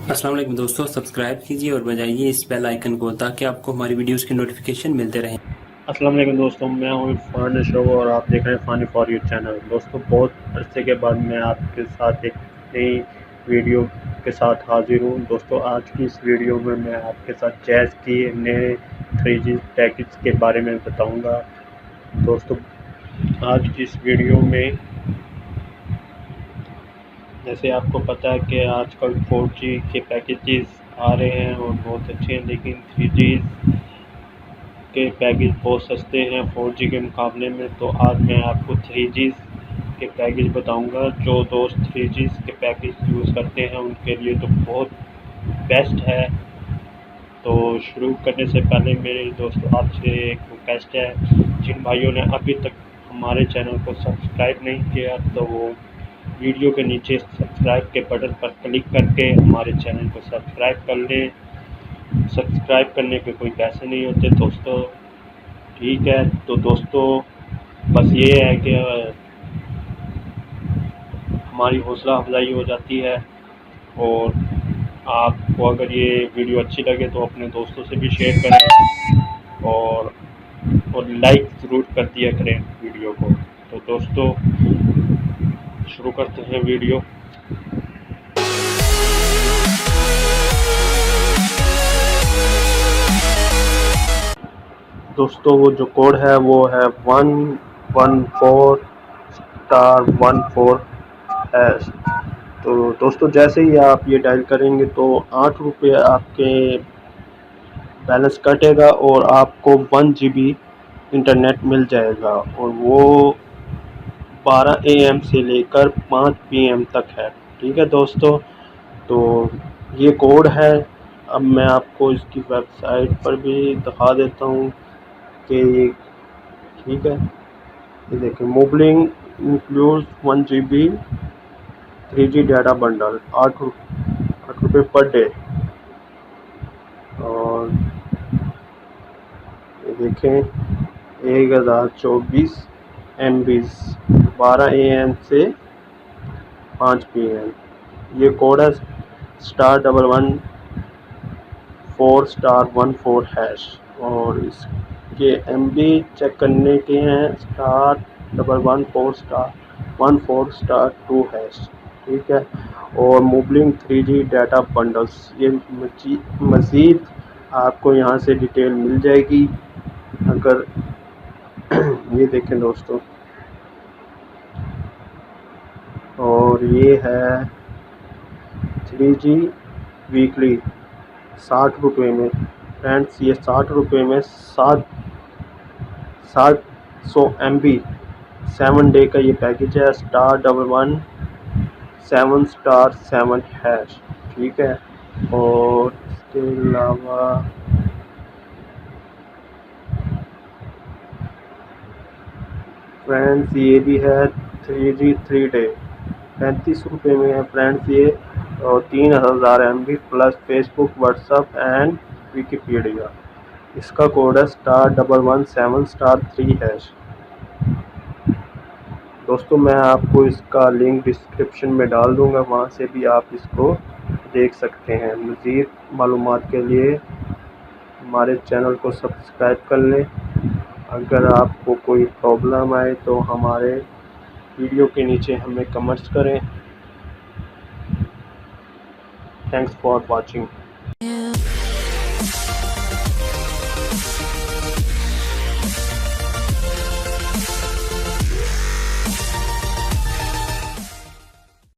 अस्सलाम वालेकुम दोस्तों, सब्सक्राइब कीजिए और बजाइए इस बेल आइकन को ताकि आपको हमारी वीडियोस के नोटिफिकेशन मिलते रहें। अस्सलाम वालेकुम दोस्तों, मैं हूँ इरफान शो और आप देख रहे हैं फ़नी फॉर यू चैनल। दोस्तों, बहुत अरसे के बाद मैं आपके साथ एक नई वीडियो के साथ हाज़िर हूँ। दोस्तों, आज की इस वीडियो में मैं आपके साथ जैज़ की नए 3G पैकेज के बारे में बताऊँगा। दोस्तों, आज की इस वीडियो में जैसे आपको पता है कि आजकल 4G के पैकेजेस आ रहे हैं और बहुत अच्छे हैं, लेकिन 3G के पैकेज बहुत सस्ते हैं 4G के मुकाबले में। तो आज मैं आपको 3G के पैकेज बताऊंगा। जो दोस्त 3G के पैकेज यूज़ करते हैं उनके लिए तो बहुत बेस्ट है। तो शुरू करने से पहले मेरे दोस्तों आपसे एक रिक्वेस्ट है, जिन भाइयों ने अभी तक हमारे चैनल को सब्सक्राइब नहीं किया तो वो वीडियो के नीचे सब्सक्राइब के बटन पर क्लिक करके हमारे चैनल को सब्सक्राइब कर लें। सब्सक्राइब करने के कोई पैसे नहीं होते दोस्तों, ठीक है। तो दोस्तों, बस ये है कि हमारी हौसला अफजाई हो जाती है और आपको अगर ये वीडियो अच्छी लगे तो अपने दोस्तों से भी शेयर करें और लाइक ज़रूर कर दिया करें वीडियो को। तो दोस्तों, शुरू करते हैं वीडियो। दोस्तों, वो जो कोड है वो है 114*14#। तो दोस्तों, जैसे ही आप ये डायल करेंगे तो 8 रुपये आपके बैलेंस कटेगा और आपको 1 GB इंटरनेट मिल जाएगा और वो 12 AM से लेकर 5 PM तक है, ठीक है दोस्तों। तो ये कोड है। अब मैं आपको इसकी वेबसाइट पर भी दिखा देता हूँ कि ये ठीक है। ये देखिए, Mobilink includes 1 GB 3G data bundle, 8 रुपये पर डे। और ये देखें, 1024 MB 12 AM से 5 PM। ये कोड है *11/4*14#। और इसके MB चेक करने के हैं *11/4*14*2#, ठीक है। और मोबलिंग 3G डाटा बंडल्स, ये मज़ीद आपको यहाँ से डिटेल मिल जाएगी अगर ये देखें दोस्तों। और ये है 3G वीकली 60 रुपये में फ्रेंड्स। ये 60 रुपये में 700 MB 7 डे का ये पैकेज है *11/7*7#, ठीक है। और इसके अलावा फ्रेंड्स ये भी है 3G 3 डे 35 रुपये में है फ्रेंड्स ये। और 3000 MB plus Facebook, WhatsApp and Wikipedia. इसका कोड है *117*3#। दोस्तों, मैं आपको इसका लिंक डिस्क्रिप्शन में डाल दूंगा, वहाँ से भी आप इसको देख सकते हैं। मज़ीद मालूमात के लिए हमारे चैनल को सब्सक्राइब कर लें। अगर आपको कोई प्रॉब्लम आए तो हमारे वीडियो के नीचे हमें कमेंट्स करें। Thanks for watching.